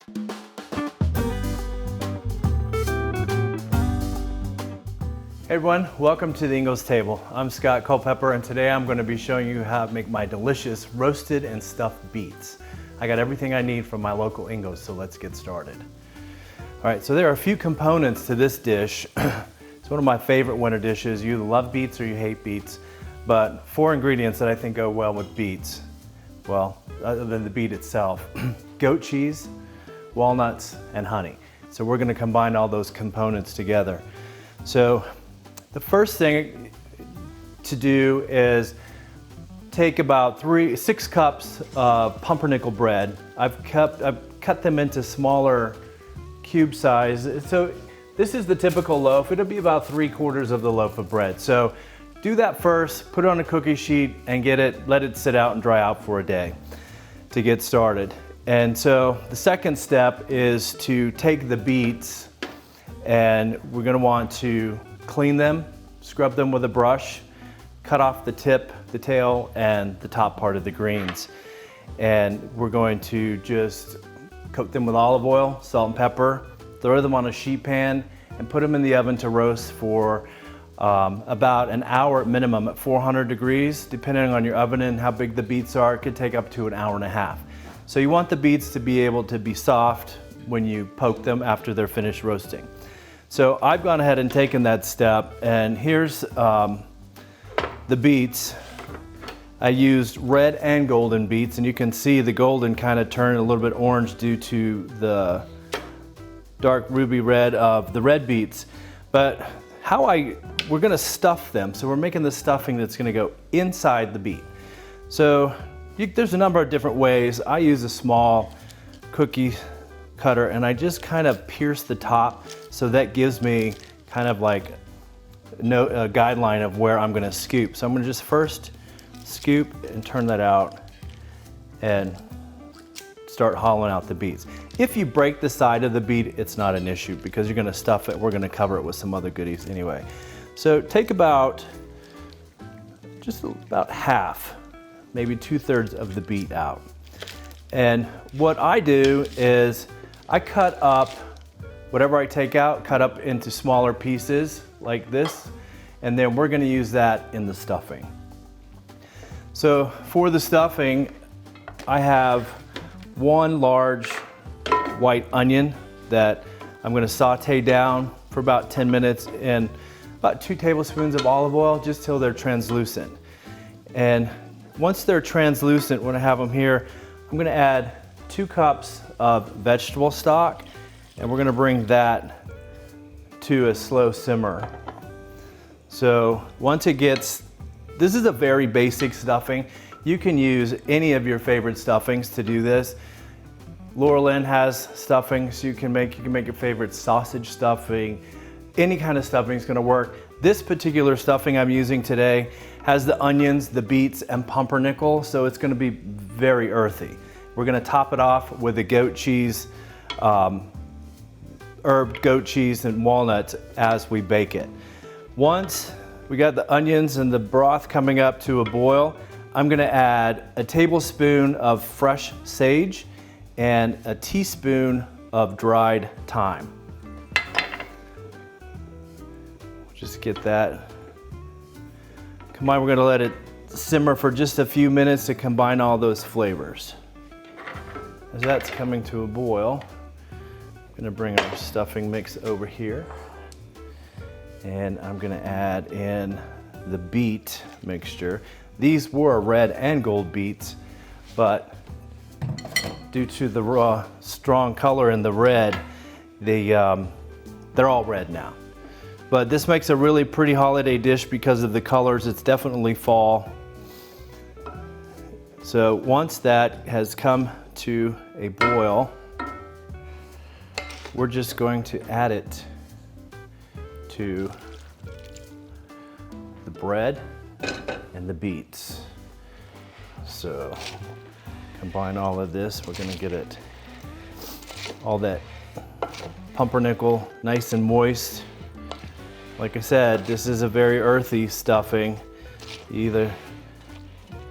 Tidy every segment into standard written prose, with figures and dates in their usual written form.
Hey everyone, welcome to the Ingles table. I'm Scott Culpepper, and today I'm going to be showing you how to make my delicious roasted and stuffed beets. I got everything I need from my local Ingles, so let's get started. All right, so there are a few components to this dish. It's one of my favorite winter dishes. You either love beets or you hate beets, but 4 ingredients that I think go well with beets. Well, other than the beet itself: goat cheese, walnuts, and honey. So we're going to combine all those components together. So the first thing to do is take about 6 cups of pumpernickel bread. I've cut them into smaller cube size. So this is the typical loaf. It'll be about 3/4 of the loaf of bread. So do that first, put it on a cookie sheet and let it sit out and dry out for a day to get started. And so the second step is to take the beets, and we're going to want to clean them, scrub them with a brush, cut off the tip, the tail, and the top part of the greens. And we're going to just coat them with olive oil, salt and pepper, throw them on a sheet pan, and put them in the oven to roast for about an hour at minimum at 400 degrees. Depending on your oven and how big the beets are, it could take up to an hour and a half. So you want the beets to be able to be soft when you poke them after they're finished roasting. So I've gone ahead and taken that step, and here's the beets. I used red and golden beets, and you can see the golden kind of turn a little bit orange due to the dark ruby red of the red beets. But we're gonna stuff them. So we're making the stuffing that's gonna go inside the beet. So there's a number of different ways. I use a small cookie cutter, and I just kind of pierce the top, so that gives me kind of like a guideline of where I'm going to scoop. So I'm going to just first scoop and turn that out and start hollowing out the beets. If you break the side of the beet, it's not an issue because you're going to stuff it. We're going to cover it with some other goodies anyway. So take just about half, maybe 2/3 of the beet out. And what I do is I cut up whatever I take out, cut up into smaller pieces like this, and then we're going to use that in the stuffing. So for the stuffing, I have 1 large white onion that I'm going to saute down for about 10 minutes in about 2 tablespoons of olive oil, just till they're translucent. And once they're translucent, when I have them here, I'm going to add 2 cups of vegetable stock, and we're going to bring that to a slow simmer. So once it gets, this is a very basic stuffing. You can use any of your favorite stuffings to do this. Laura Lynn has stuffings you can make your favorite sausage stuffing. Any kind of stuffing is going to work. This particular stuffing I'm using today has the onions, the beets, and pumpernickel, so it's going to be very earthy. We're going to top it off with the goat cheese, herb goat cheese and walnuts as we bake it. Once we got the onions and the broth coming up to a boil, I'm going to add a tablespoon of fresh sage and a teaspoon of dried thyme. Just get that. We're going to let it simmer for just a few minutes to combine all those flavors. As that's coming to a boil, I'm going to bring our stuffing mix over here, and I'm going to add in the beet mixture. These were red and gold beets, but due to the raw, strong color in the red, they're all red now. But this makes a really pretty holiday dish because of the colors. It's definitely fall. So once that has come to a boil, we're just going to add it to the bread and the beets. So combine all of this. We're going to get it, all that pumpernickel nice and moist. Like I said, this is a very earthy stuffing. You either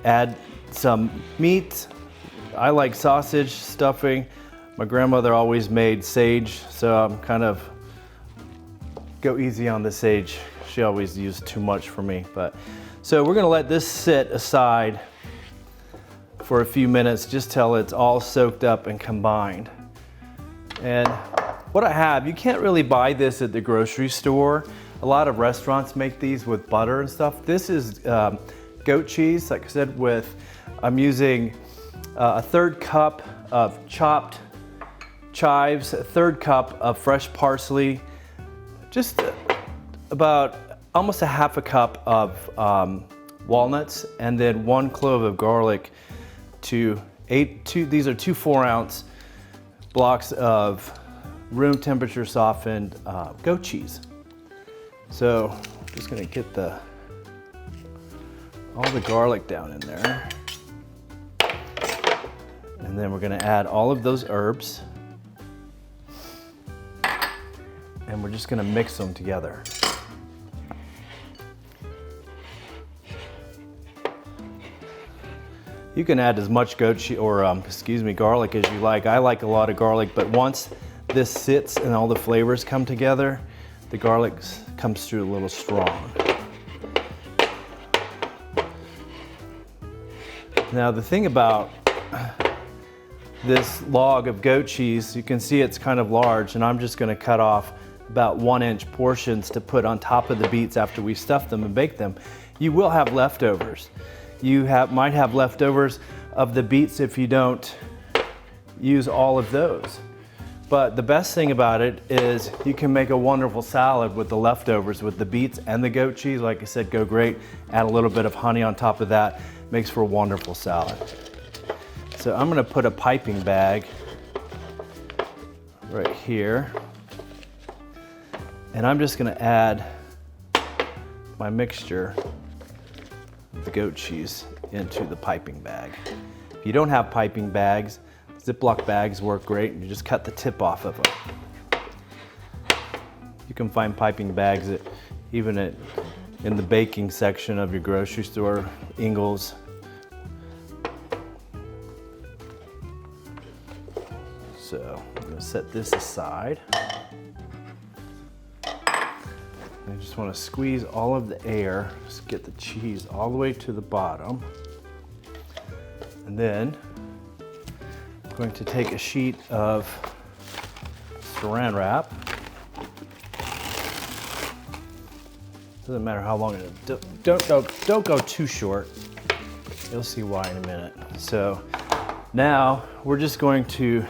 add some meat. I like sausage stuffing. I'm My grandmother always made sage, so I'm kind of go easy on the sage. She always used too much for me. So we're gonna let this sit aside for a few minutes just till it's all soaked up and combined. And what I have, you can't really buy this at the grocery store. A lot of restaurants make these with butter and stuff. This is goat cheese, like I said, I'm using a 1/3 cup of chopped chives, a 1/3 cup of fresh parsley, just about almost a 1/2 cup of walnuts, and then 1 clove of garlic. These are 2 4-ounce blocks of room temperature softened goat cheese. So I'm just gonna get all the garlic down in there. And then we're gonna add all of those herbs. And we're just gonna mix them together. You can add as much goat cheese or garlic as you like. I like a lot of garlic, but once this sits and all the flavors come together, the garlic comes through a little strong. Now the thing about this log of goat cheese, you can see it's kind of large, and I'm just gonna cut off about 1-inch portions to put on top of the beets after we stuff them and bake them. You will have leftovers. You might have leftovers of the beets if you don't use all of those. But the best thing about it is you can make a wonderful salad with the leftovers, with the beets and the goat cheese. Like I said, go great. Add a little bit of honey on top of that. Makes for a wonderful salad. So I'm gonna put a piping bag right here. And I'm just gonna add my mixture, the goat cheese, into the piping bag. If you don't have piping bags, Ziploc bags work great, and you just cut the tip off of them. You can find piping bags in the baking section of your grocery store, Ingles. So I'm gonna set this aside. I just want to squeeze all of the air, just get the cheese all the way to the bottom. And then I'm going to take a sheet of saran wrap. Doesn't matter how long it is. Don't go too short. You'll see why in a minute. So now we're just going to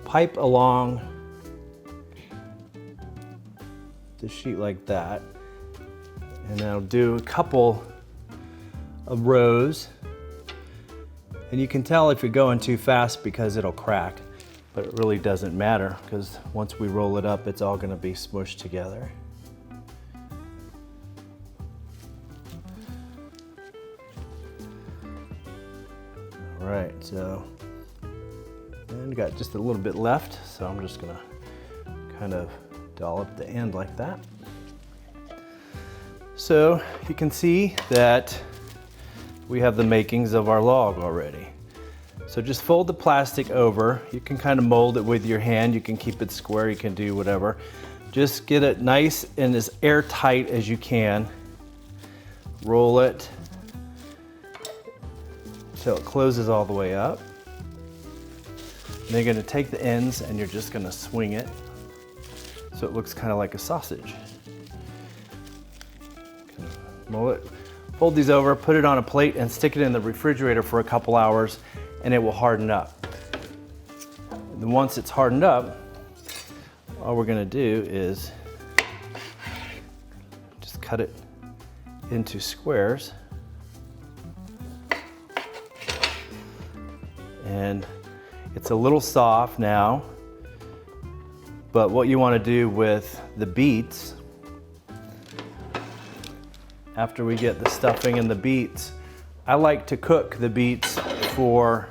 pipe along the sheet like that, and I'll do a couple of rows, and you can tell if you're going too fast because it'll crack, but it really doesn't matter because once we roll it up, it's all going to be smushed together. All right, so and got just a little bit left, so I'm just gonna kind of dollop the end like that. So you can see that we have the makings of our log already. So just fold the plastic over. You can kind of mold it with your hand. You can keep it square, you can do whatever. Just get it nice and as airtight as you can. Roll it till it closes all the way up. And then you're gonna take the ends and you're just gonna swing it so it looks kind of like a sausage. Roll it, fold these over, put it on a plate and stick it in the refrigerator for a couple hours and it will harden up. And then once it's hardened up, all we're gonna do is just cut it into squares. And it's a little soft now, but what you want to do with the beets, after we get the stuffing and the beets, I like to cook the beets for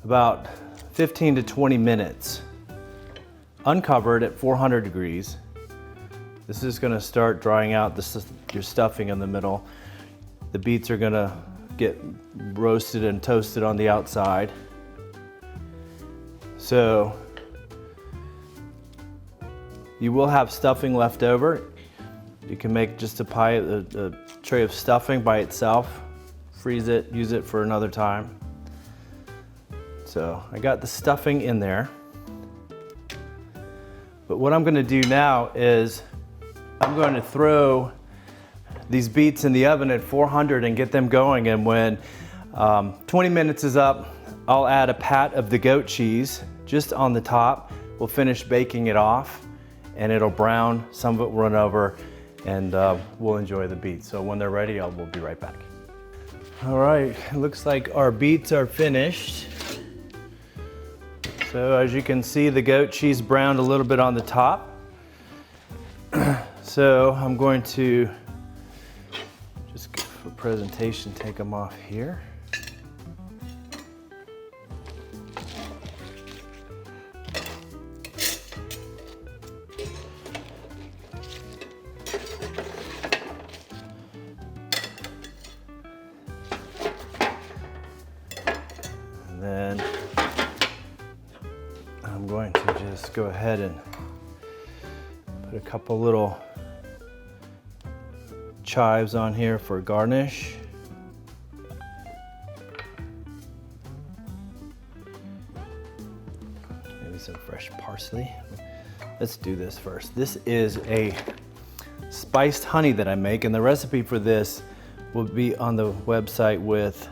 about 15 to 20 minutes, uncovered at 400 degrees. This is going to start drying out your stuffing in the middle. The beets are going to get roasted and toasted on the outside. So you will have stuffing left over. You can make just a pie, a tray of stuffing by itself, freeze it, use it for another time. So I got the stuffing in there. But what I'm gonna do now is I'm going to throw these beets in the oven at 400 and get them going. And when 20 minutes is up, I'll add a pat of the goat cheese just on the top. We'll finish baking it off and it'll brown, some of it will run over, and we'll enjoy the beets. So when they're ready, we'll be right back. All right, it looks like our beets are finished. So as you can see, the goat cheese browned a little bit on the top. So I'm going to, just for presentation, take them off here. And then I'm going to just go ahead and put a couple little chives on here for garnish. Maybe some fresh parsley. Let's do this first. This is a spiced honey that I make, and the recipe for this will be on the website with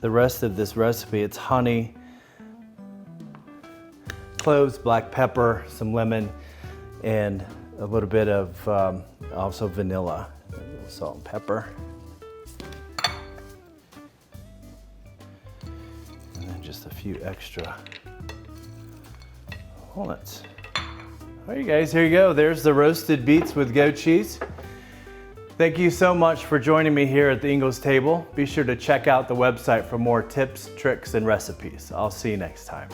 the rest of this recipe. It's honey, cloves, black pepper, some lemon, and a little bit of also vanilla, a little salt and pepper. And then just a few extra walnuts. All right, guys, here you go. There's the roasted beets with goat cheese. Thank you so much for joining me here at the Ingles table. Be sure to check out the website for more tips, tricks, and recipes. I'll see you next time.